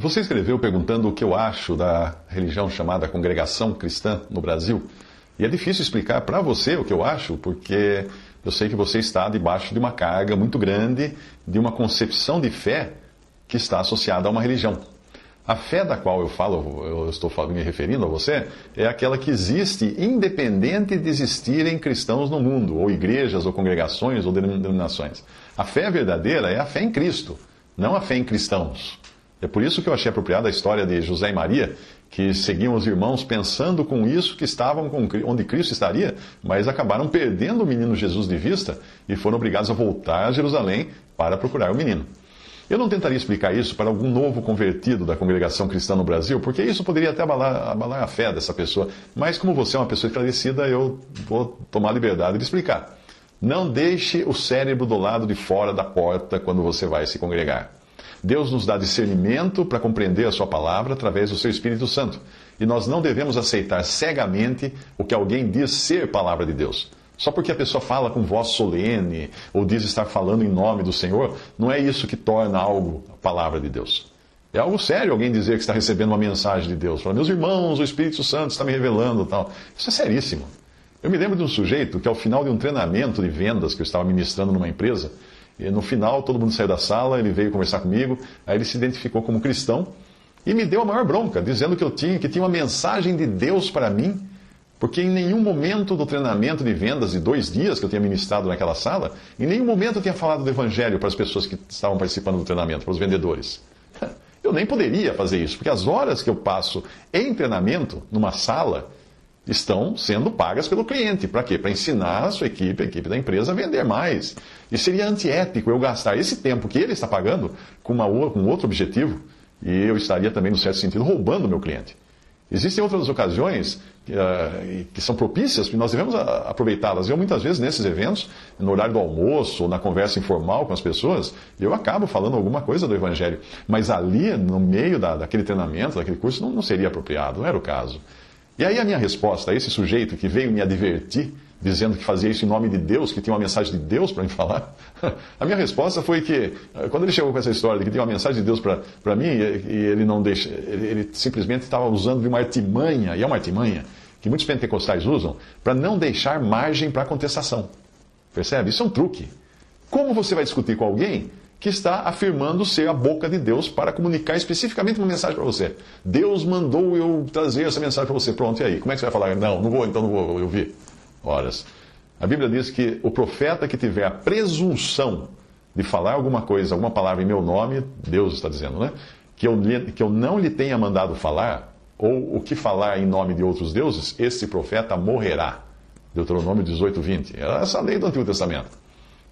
Você escreveu perguntando o que eu acho da religião chamada Congregação Cristã no Brasil. E é difícil explicar para você o que eu acho, porque eu sei que você está debaixo de uma carga muito grande de uma concepção de fé que está associada a uma religião. A fé da qual eu estou me referindo a você, é aquela que existe independente de existirem cristãos no mundo, ou igrejas, ou congregações, ou denominações. A fé verdadeira é a fé em Cristo, não a fé em cristãos. É por isso que eu achei apropriada a história de José e Maria, que seguiam os irmãos pensando com isso que estavam onde Cristo estaria, mas acabaram perdendo o menino Jesus de vista e foram obrigados a voltar a Jerusalém para procurar o menino. Eu não tentaria explicar isso para algum novo convertido da congregação cristã no Brasil, porque isso poderia até abalar a fé dessa pessoa. Mas como você é uma pessoa esclarecida, eu vou tomar a liberdade de explicar. Não deixe o cérebro do lado de fora da porta quando você vai se congregar. Deus nos dá discernimento para compreender a sua palavra através do seu Espírito Santo. E nós não devemos aceitar cegamente o que alguém diz ser palavra de Deus. Só porque a pessoa fala com voz solene ou diz estar falando em nome do Senhor, não é isso que torna algo a palavra de Deus. É algo sério alguém dizer que está recebendo uma mensagem de Deus. Fala, meus irmãos, o Espírito Santo está me revelando e tal. Isso é seríssimo. Eu me lembro de um sujeito que ao final de um treinamento de vendas que eu estava ministrando numa empresa, e no final todo mundo saiu da sala, ele veio conversar comigo, aí ele se identificou como cristão e me deu a maior bronca, dizendo que tinha uma mensagem de Deus para mim, porque em nenhum momento do treinamento de vendas de 2 dias que eu tinha ministrado naquela sala, em nenhum momento eu tinha falado do Evangelho para as pessoas que estavam participando do treinamento, para os vendedores. Eu nem poderia fazer isso, porque as horas que eu passo em treinamento, numa sala, estão sendo pagas pelo cliente. Para quê? Para ensinar a sua equipe, a equipe da empresa, a vender mais. E seria antiético eu gastar esse tempo que ele está pagando com outro objetivo, e eu estaria também, no certo sentido, roubando o meu cliente. Existem outras ocasiões que são propícias e nós devemos aproveitá-las. Eu, muitas vezes, nesses eventos, no horário do almoço ou na conversa informal com as pessoas, eu acabo falando alguma coisa do Evangelho. Mas ali, no meio daquele treinamento, daquele curso, não seria apropriado, não era o caso. E aí a minha resposta a esse sujeito que veio me advertir, dizendo que fazia isso em nome de Deus, que tinha uma mensagem de Deus para me falar, a minha resposta foi que, quando ele chegou com essa história de que tinha uma mensagem de Deus para mim, e ele não deixa, ele simplesmente estava usando de uma artimanha, e é uma artimanha, que muitos pentecostais usam, para não deixar margem para contestação. Percebe? Isso é um truque. Como você vai discutir com alguém que está afirmando ser a boca de Deus para comunicar especificamente uma mensagem para você? Deus mandou eu trazer essa mensagem para você. Pronto, e aí? Como é que você vai falar? Não vou ouvir. Horas. A Bíblia diz que o profeta que tiver a presunção de falar alguma coisa, alguma palavra em meu nome, Deus está dizendo, né? Que eu não lhe tenha mandado falar, ou o que falar em nome de outros deuses, esse profeta morrerá. Deuteronômio 18:20. Era essa lei do Antigo Testamento.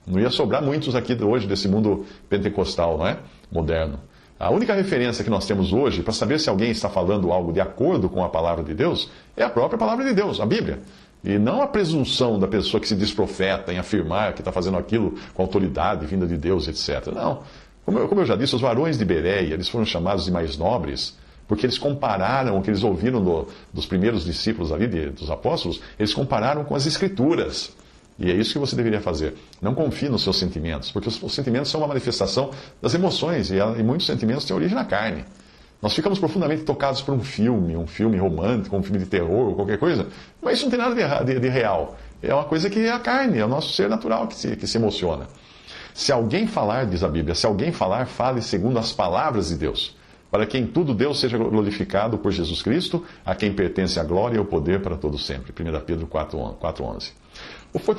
Não ia sobrar muitos aqui hoje desse mundo pentecostal, não é? Moderno. A única referência que nós temos hoje para saber se alguém está falando algo de acordo com a palavra de Deus é a própria palavra de Deus, a Bíblia. E não a presunção da pessoa que se diz profeta em afirmar que está fazendo aquilo com autoridade vinda de Deus, etc. Não. Como eu já disse, os varões de Bereia, eles foram chamados de mais nobres, porque eles compararam o que eles ouviram dos primeiros discípulos ali, dos apóstolos, eles compararam com as Escrituras. E é isso que você deveria fazer. Não confie nos seus sentimentos, porque os sentimentos são uma manifestação das emoções, e muitos sentimentos têm origem na carne. Nós ficamos profundamente tocados por um filme romântico, um filme de terror, ou qualquer coisa, mas isso não tem nada de real. É uma coisa que é a carne, é o nosso ser natural que se emociona. Se alguém falar, diz a Bíblia, se alguém falar, fale segundo as palavras de Deus, para que em tudo Deus seja glorificado por Jesus Cristo, a quem pertence a glória e o poder para todo sempre. 1 Pedro 4:11.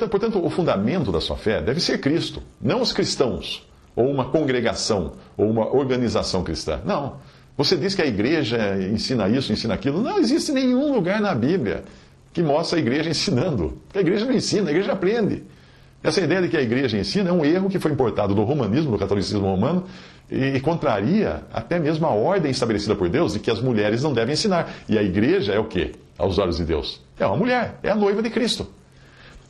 Portanto, o fundamento da sua fé deve ser Cristo, não os cristãos, ou uma congregação, ou uma organização cristã. Não. Você diz que a igreja ensina isso, ensina aquilo. Não existe nenhum lugar na Bíblia que mostre a igreja ensinando. Porque a igreja não ensina, a igreja aprende. Essa ideia de que a igreja ensina é um erro que foi importado do romanismo, do catolicismo romano, e contraria até mesmo a ordem estabelecida por Deus de que as mulheres não devem ensinar. E a igreja é o quê? Aos olhos de Deus? É uma mulher, é a noiva de Cristo.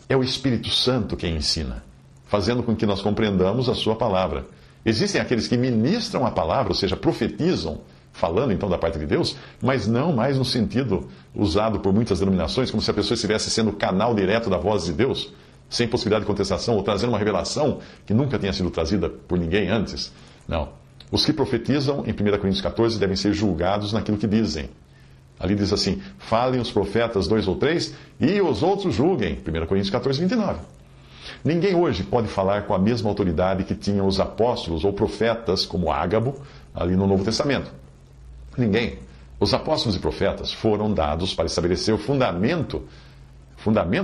É o Espírito Santo quem ensina, fazendo com que nós compreendamos a sua palavra. Existem aqueles que ministram a palavra, ou seja, profetizam, falando então da parte de Deus, mas não mais no sentido usado por muitas denominações, como se a pessoa estivesse sendo o canal direto da voz de Deus, sem possibilidade de contestação, ou trazendo uma revelação que nunca tinha sido trazida por ninguém antes. Não. Os que profetizam, em 1 Coríntios 14, devem ser julgados naquilo que dizem. Ali diz assim: falem os profetas 2 ou 3 e os outros julguem. 1 Coríntios 14, 29. Ninguém hoje pode falar com a mesma autoridade que tinham os apóstolos ou profetas, como Ágabo, ali no Novo Testamento. Ninguém. Os apóstolos e profetas foram dados para estabelecer o fundamento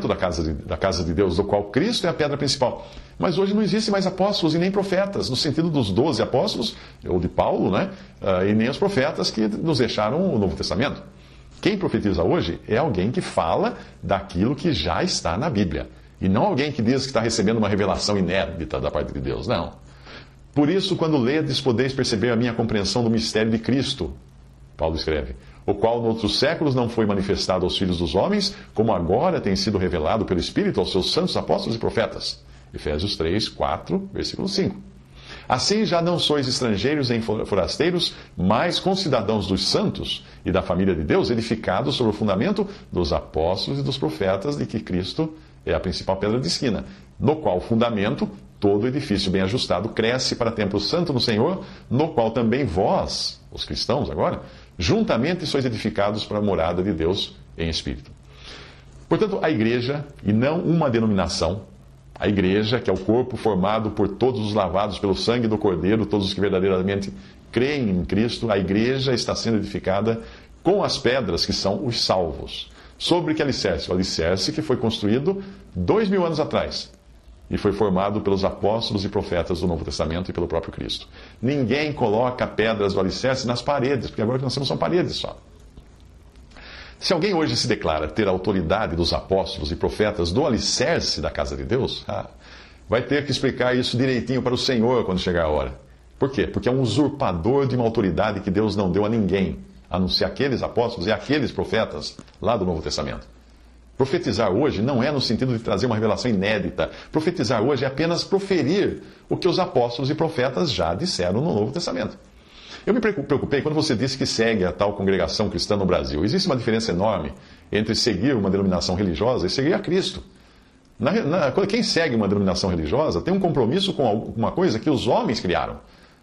da casa de Deus, do qual Cristo é a pedra principal. Mas hoje não existe mais apóstolos e nem profetas, no sentido dos 12 apóstolos, ou de Paulo, né? E nem os profetas que nos deixaram o Novo Testamento. Quem profetiza hoje é alguém que fala daquilo que já está na Bíblia. E não alguém que diz que está recebendo uma revelação inédita da parte de Deus, não. Por isso, quando ledes, podeis perceber a minha compreensão do mistério de Cristo, Paulo escreve, o qual noutros séculos não foi manifestado aos filhos dos homens, como agora tem sido revelado pelo Espírito aos seus santos apóstolos e profetas. Efésios 3, 4, versículo 5. Assim já não sois estrangeiros nem forasteiros, mas concidadãos dos santos e da família de Deus, edificados sobre o fundamento dos apóstolos e dos profetas, de que Cristo é a principal pedra de esquina, no qual fundamento todo edifício bem ajustado cresce para templo santo no Senhor, no qual também vós, os cristãos agora, juntamente sois edificados para a morada de Deus em espírito. Portanto, a igreja, e não uma denominação, a igreja, que é o corpo formado por todos os lavados pelo sangue do Cordeiro, todos os que verdadeiramente creem em Cristo, a igreja está sendo edificada com as pedras que são os salvos. Sobre que alicerce? O alicerce que foi construído 2000 anos atrás e foi formado pelos apóstolos e profetas do Novo Testamento e pelo próprio Cristo. Ninguém coloca pedras do alicerce nas paredes, porque agora o que nós temos são paredes só. Se alguém hoje se declara ter a autoridade dos apóstolos e profetas do alicerce da casa de Deus, vai ter que explicar isso direitinho para o Senhor quando chegar a hora. Por quê? Porque é um usurpador de uma autoridade que Deus não deu a ninguém, a não ser aqueles apóstolos e aqueles profetas lá do Novo Testamento. Profetizar hoje não é no sentido de trazer uma revelação inédita. Profetizar hoje é apenas proferir o que os apóstolos e profetas já disseram no Novo Testamento. Eu me preocupei quando você disse que segue a tal congregação cristã no Brasil. Existe uma diferença enorme entre seguir uma denominação religiosa e seguir a Cristo. Quem segue uma denominação religiosa tem um compromisso com alguma coisa que os homens criaram.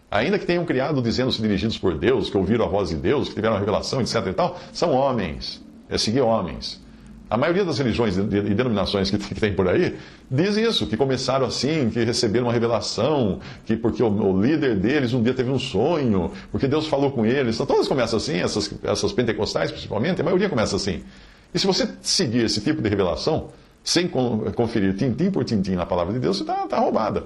Ainda que tenham criado dizendo-se dirigidos por Deus, que ouviram a voz de Deus, que tiveram a revelação, etc. e tal, são homens. É seguir homens. A maioria das religiões e denominações que tem por aí diz isso, que começaram assim, que receberam uma revelação, que porque o líder deles um dia teve um sonho, porque Deus falou com eles. Então, todas começam assim, essas pentecostais principalmente, a maioria começa assim. E se você seguir esse tipo de revelação, sem conferir tintim por tintim na palavra de Deus, você está roubada.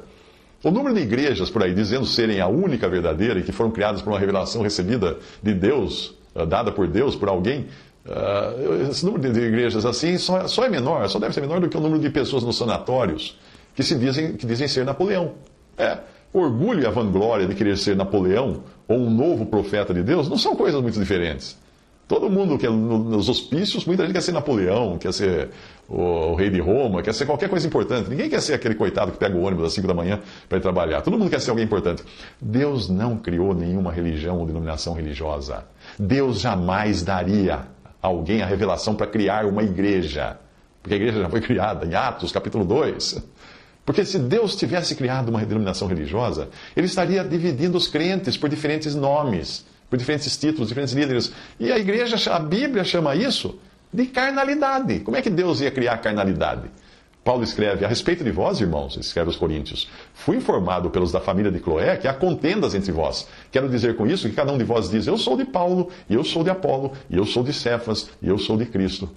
O número de igrejas por aí dizendo serem a única verdadeira e que foram criadas por uma revelação recebida de Deus, dada por Deus, por alguém, esse número de igrejas assim só é menor, só deve ser menor do que o número de pessoas nos sanatórios que dizem ser Napoleão. O orgulho e a vanglória de querer ser Napoleão ou um novo profeta de Deus não são coisas muito diferentes. Todo mundo quer, nos hospícios, muita gente quer ser Napoleão, quer ser o rei de Roma, quer ser qualquer coisa importante. Ninguém quer ser aquele coitado que pega o ônibus às 5 da manhã para ir trabalhar. Todo mundo quer ser alguém importante. Deus não criou nenhuma religião ou denominação religiosa. Deus jamais daria a alguém a revelação para criar uma igreja. Porque a igreja já foi criada em Atos, capítulo 2. Porque se Deus tivesse criado uma denominação religiosa, Ele estaria dividindo os crentes por diferentes nomes, por diferentes títulos, diferentes líderes. E a igreja, a Bíblia chama isso de carnalidade. Como é que Deus ia criar carnalidade? Paulo escreve, a respeito de vós, irmãos, escreve aos Coríntios, fui informado pelos da família de Cloé que há contendas entre vós. Quero dizer com isso que cada um de vós diz, eu sou de Paulo, e eu sou de Apolo, e eu sou de Cefas, e eu sou de Cristo.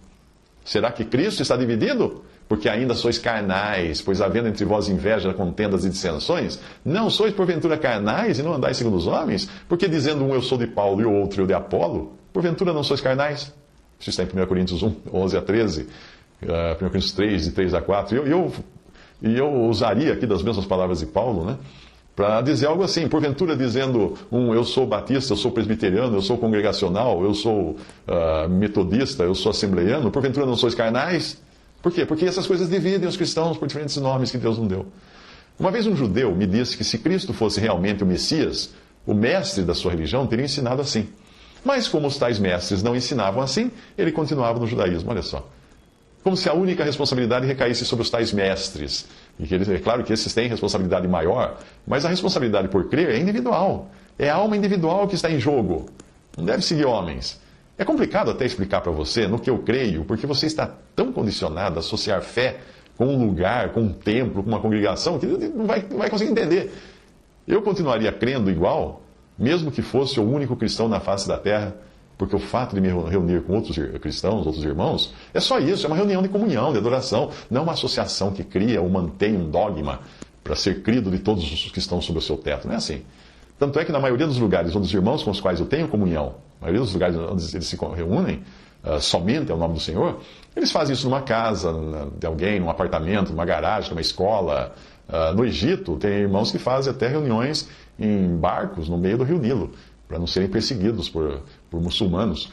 Será que Cristo está dividido? Porque ainda sois carnais, pois havendo entre vós inveja, contendas e dissensões, não sois porventura carnais e não andais segundo os homens? Porque dizendo um eu sou de Paulo e o outro eu de Apolo, porventura não sois carnais? Isso está em 1 Coríntios 1, 11 a 13, 1 Coríntios 3, de 3 a 4. E eu usaria aqui das mesmas palavras de Paulo, né? Para dizer algo assim, porventura dizendo eu sou batista, eu sou presbiteriano, eu sou congregacional, eu sou metodista, eu sou assembleiano, porventura não sois carnais? Por quê? Porque essas coisas dividem os cristãos por diferentes nomes que Deus não deu. Uma vez um judeu me disse que se Cristo fosse realmente o Messias, o mestre da sua religião teria ensinado assim. Mas como os tais mestres não ensinavam assim, ele continuava no judaísmo, olha só. Como se a única responsabilidade recaísse sobre os tais mestres. E que é claro que esses têm responsabilidade maior, mas a responsabilidade por crer é individual. É a alma individual que está em jogo. Não deve seguir homens. É complicado até explicar para você no que eu creio, porque você está tão condicionado a associar fé com um lugar, com um templo, com uma congregação, que não vai conseguir entender. Eu continuaria crendo igual, mesmo que fosse o único cristão na face da terra, porque o fato de me reunir com outros cristãos, outros irmãos, é só isso, é uma reunião de comunhão, de adoração, não uma associação que cria ou mantém um dogma para ser crido de todos os que estão sob o seu teto. Não é assim. Tanto é que na maioria dos lugares onde os irmãos com os quais eu tenho comunhão, na maioria dos lugares onde eles se reúnem, somente ao nome do Senhor, eles fazem isso numa casa de alguém, num apartamento, numa garagem, numa escola. No Egito, tem irmãos que fazem até reuniões em barcos no meio do Rio Nilo, para não serem perseguidos por muçulmanos.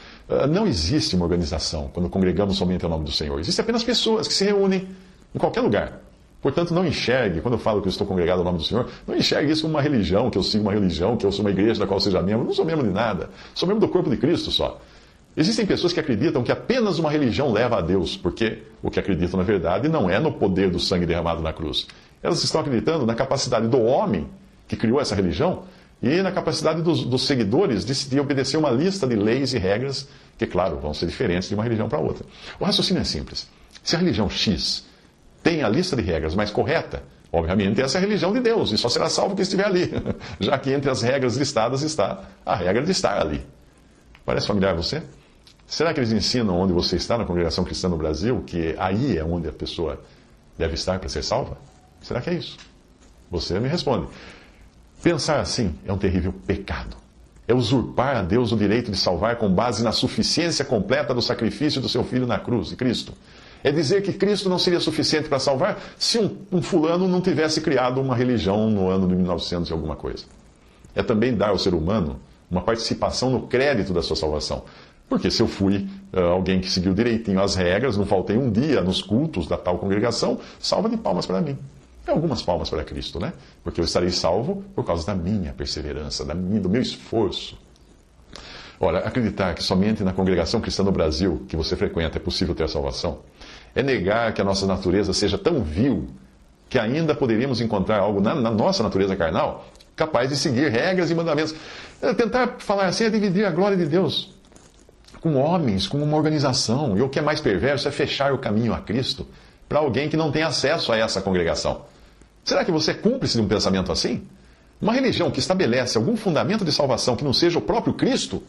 Não existe uma organização quando congregamos somente ao nome do Senhor. Existem apenas pessoas que se reúnem em qualquer lugar. Portanto, não enxergue, quando eu falo que eu estou congregado ao nome do Senhor, não enxergue isso como uma religião, que eu sigo uma religião, que eu sou uma igreja da qual seja membro. Não sou membro de nada. Sou membro do corpo de Cristo só. Existem pessoas que acreditam que apenas uma religião leva a Deus, porque o que acreditam, na verdade, não é no poder do sangue derramado na cruz. Elas estão acreditando na capacidade do homem que criou essa religião e na capacidade dos seguidores de obedecer uma lista de leis e regras que, claro, vão ser diferentes de uma religião para outra. O raciocínio é simples. Se a religião X tem a lista de regras mais correta, obviamente essa é a religião de Deus, e só será salvo quem estiver ali, já que entre as regras listadas está a regra de estar ali. Parece familiar a você? Será que eles ensinam onde você está na congregação cristã no Brasil, que aí é onde a pessoa deve estar para ser salva? Será que é isso? Você me responde. Pensar assim é um terrível pecado. É usurpar a Deus o direito de salvar com base na suficiência completa do sacrifício do seu Filho na cruz, de Cristo. É dizer que Cristo não seria suficiente para salvar se um fulano não tivesse criado uma religião no ano de 1900 e alguma coisa. É também dar ao ser humano uma participação no crédito da sua salvação. Porque se eu fui alguém que seguiu direitinho as regras, não faltei um dia nos cultos da tal congregação, salva de palmas para mim. E algumas palmas para Cristo, né? Porque eu estarei salvo por causa da minha perseverança, do meu esforço. Ora, acreditar que somente na congregação cristã no Brasil que você frequenta é possível ter salvação, é negar que a nossa natureza seja tão vil que ainda poderíamos encontrar algo na nossa natureza carnal capaz de seguir regras e mandamentos. Tentar falar assim é dividir a glória de Deus com homens, com uma organização. E o que é mais perverso é fechar o caminho a Cristo para alguém que não tem acesso a essa congregação. Será que você é cúmplice de um pensamento assim? Uma religião que estabelece algum fundamento de salvação que não seja o próprio Cristo,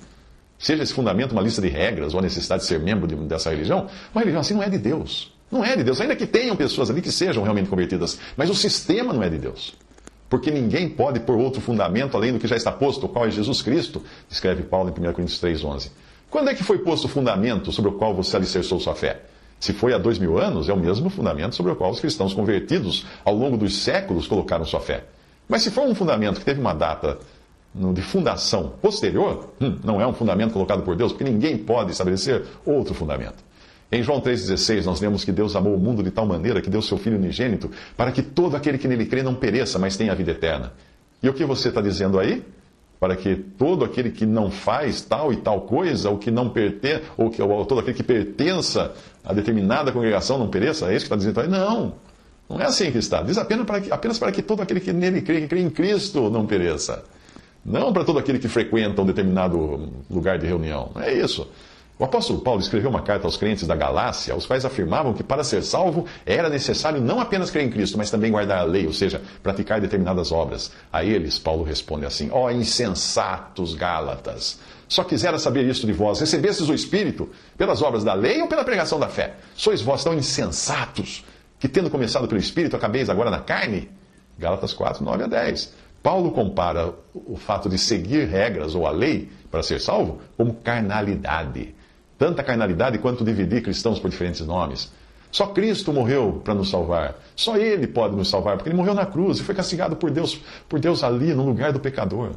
seja esse fundamento uma lista de regras ou a necessidade de ser membro dessa religião, uma religião assim não é de Deus. Não é de Deus, ainda que tenham pessoas ali que sejam realmente convertidas, mas o sistema não é de Deus. Porque ninguém pode pôr outro fundamento além do que já está posto, o qual é Jesus Cristo, escreve Paulo em 1 Coríntios 3,11. Quando é que foi posto o fundamento sobre o qual você alicerçou sua fé? Se foi há 2000 anos, é o mesmo fundamento sobre o qual os cristãos convertidos ao longo dos séculos colocaram sua fé. Mas se for um fundamento que teve uma data de fundação posterior, não é um fundamento colocado por Deus, porque ninguém pode estabelecer outro fundamento. Em João 3,16, nós lemos que Deus amou o mundo de tal maneira que deu seu Filho unigênito para que todo aquele que nele crê não pereça, mas tenha a vida eterna. E o que você está dizendo aí? Para que todo aquele que não faz tal e tal coisa, ou que não pertence, ou todo aquele que pertença a determinada congregação não pereça? É isso que está dizendo aí? Não, não é assim que está. Diz apenas para que todo aquele que nele crê, que crê em Cristo, não pereça. Não para todo aquele que frequenta um determinado lugar de reunião. Não é isso. O apóstolo Paulo escreveu uma carta aos crentes da Galácia, os quais afirmavam que para ser salvo era necessário não apenas crer em Cristo, mas também guardar a lei, ou seja, praticar determinadas obras. A eles, Paulo responde assim: ó insensatos Gálatas, só quisera saber isto de vós: recebestes o Espírito pelas obras da lei ou pela pregação da fé? Sois vós tão insensatos que, tendo começado pelo Espírito, acabeis agora na carne? Gálatas 4, 9 a 10. Paulo compara o fato de seguir regras ou a lei para ser salvo como carnalidade. Tanta carnalidade quanto dividir cristãos por diferentes nomes. Só Cristo morreu para nos salvar. Só Ele pode nos salvar, porque Ele morreu na cruz e foi castigado por Deus ali, no lugar do pecador.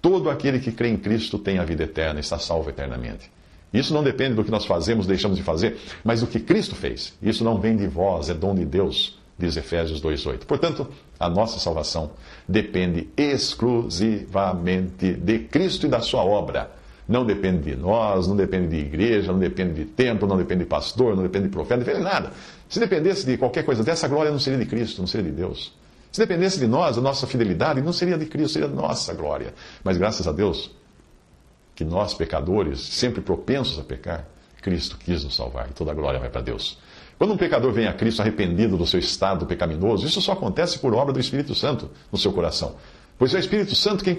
Todo aquele que crê em Cristo tem a vida eterna, está salvo eternamente. Isso não depende do que nós fazemos, deixamos de fazer, mas do que Cristo fez. Isso não vem de vós, é dom de Deus, diz Efésios 2,8. Portanto, a nossa salvação depende exclusivamente de Cristo e da sua obra. Não depende de nós, não depende de igreja, não depende de templo, não depende de pastor, não depende de profeta, não depende de nada. Se dependesse de qualquer coisa dessa, a glória não seria de Cristo, não seria de Deus. Se dependesse de nós, a nossa fidelidade não seria de Cristo, seria nossa glória. Mas graças a Deus, que nós, pecadores, sempre propensos a pecar, Cristo quis nos salvar e toda a glória vai para Deus. Quando um pecador vem a Cristo arrependido do seu estado pecaminoso, isso só acontece por obra do Espírito Santo no seu coração. Pois é o Espírito Santo quem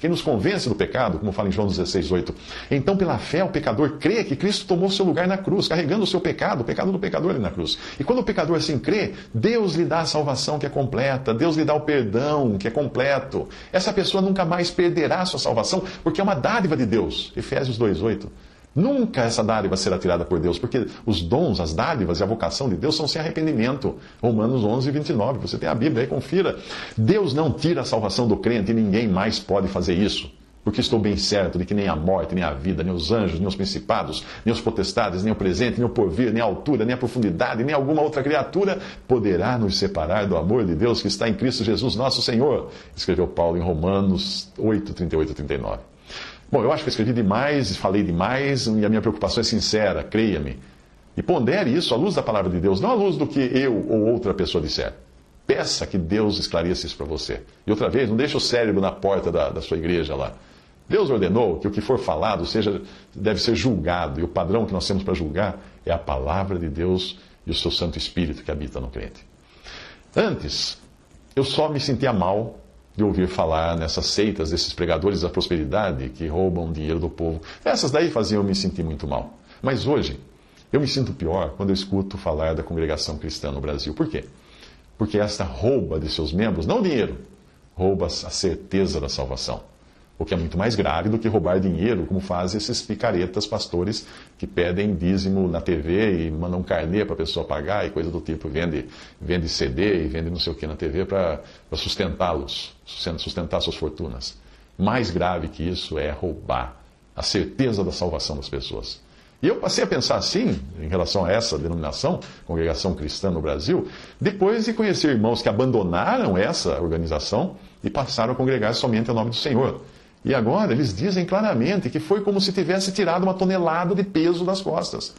nos convence do pecado, como fala em João 16:8. Então, pela fé, o pecador crê que Cristo tomou seu lugar na cruz, carregando o seu pecado, o pecado do pecador ali na cruz. E quando o pecador assim crê, Deus lhe dá a salvação que é completa, Deus lhe dá o perdão que é completo. Essa pessoa nunca mais perderá a sua salvação, porque é uma dádiva de Deus. Efésios 2:8. Nunca essa dádiva será tirada por Deus, porque os dons, as dádivas e a vocação de Deus são sem arrependimento. Romanos 11:29. Você tem a Bíblia aí, confira. Deus não tira a salvação do crente e ninguém mais pode fazer isso. Porque estou bem certo de que nem a morte, nem a vida, nem os anjos, nem os principados, nem os potestades, nem o presente, nem o porvir, nem a altura, nem a profundidade, nem alguma outra criatura poderá nos separar do amor de Deus que está em Cristo Jesus nosso Senhor. Escreveu Paulo em Romanos 8:38-39. Bom, eu acho que eu escrevi demais, falei demais, e a minha preocupação é sincera, creia-me. E pondere isso à luz da palavra de Deus, não à luz do que eu ou outra pessoa disser. Peça que Deus esclareça isso para você. E outra vez, não deixe o cérebro na porta da sua igreja lá. Deus ordenou que o que for falado deve ser julgado, e o padrão que nós temos para julgar é a palavra de Deus e o seu Santo Espírito que habita no crente. Antes, eu só me sentia mal de ouvir falar nessas seitas desses pregadores da prosperidade que roubam dinheiro do povo. Essas daí faziam eu me sentir muito mal. Mas hoje, eu me sinto pior quando eu escuto falar da congregação cristã no Brasil. Por quê? Porque esta rouba de seus membros, não o dinheiro, rouba a certeza da salvação. O que é muito mais grave do que roubar dinheiro, como fazem esses picaretas pastores que pedem dízimo na TV e mandam um carnê para a pessoa pagar e coisa do tipo. Vende CD e vende não sei o que na TV para sustentá-los, sustentar suas fortunas. Mais grave que isso é roubar a certeza da salvação das pessoas. E eu passei a pensar assim, em relação a essa denominação, Congregação Cristã no Brasil, depois de conhecer irmãos que abandonaram essa organização e passaram a congregar somente ao nome do Senhor. E agora eles dizem claramente que foi como se tivesse tirado uma tonelada de peso das costas.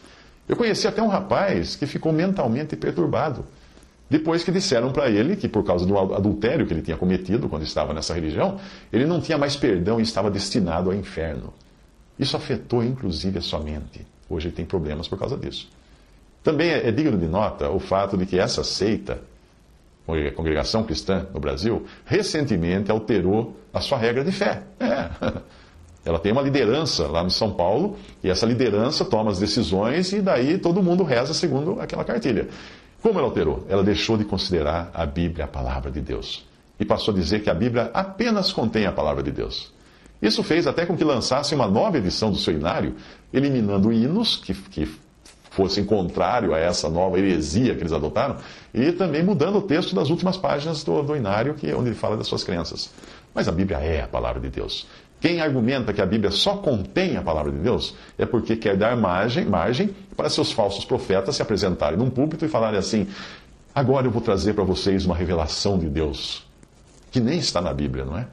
Eu conheci até um rapaz que ficou mentalmente perturbado, depois que disseram para ele que por causa do adultério que ele tinha cometido quando estava nessa religião, ele não tinha mais perdão e estava destinado ao inferno. Isso afetou inclusive a sua mente. Hoje ele tem problemas por causa disso. Também é digno de nota o fato de que essa seita, a Congregação Cristã no Brasil, recentemente alterou a sua regra de fé. Ela tem uma liderança lá no São Paulo, e essa liderança toma as decisões, e daí todo mundo reza segundo aquela cartilha. Como ela alterou? Ela deixou de considerar a Bíblia a palavra de Deus, e passou a dizer que a Bíblia apenas contém a palavra de Deus. Isso fez até com que lançasse uma nova edição do seu hinário, eliminando hinos que fossem contrário a essa nova heresia que eles adotaram, e também mudando o texto das últimas páginas do hinário, onde ele fala das suas crenças. Mas a Bíblia é a palavra de Deus. Quem argumenta que a Bíblia só contém a palavra de Deus é porque quer dar margem para seus falsos profetas se apresentarem num púlpito e falarem assim: agora eu vou trazer para vocês uma revelação de Deus, que nem está na Bíblia, não é?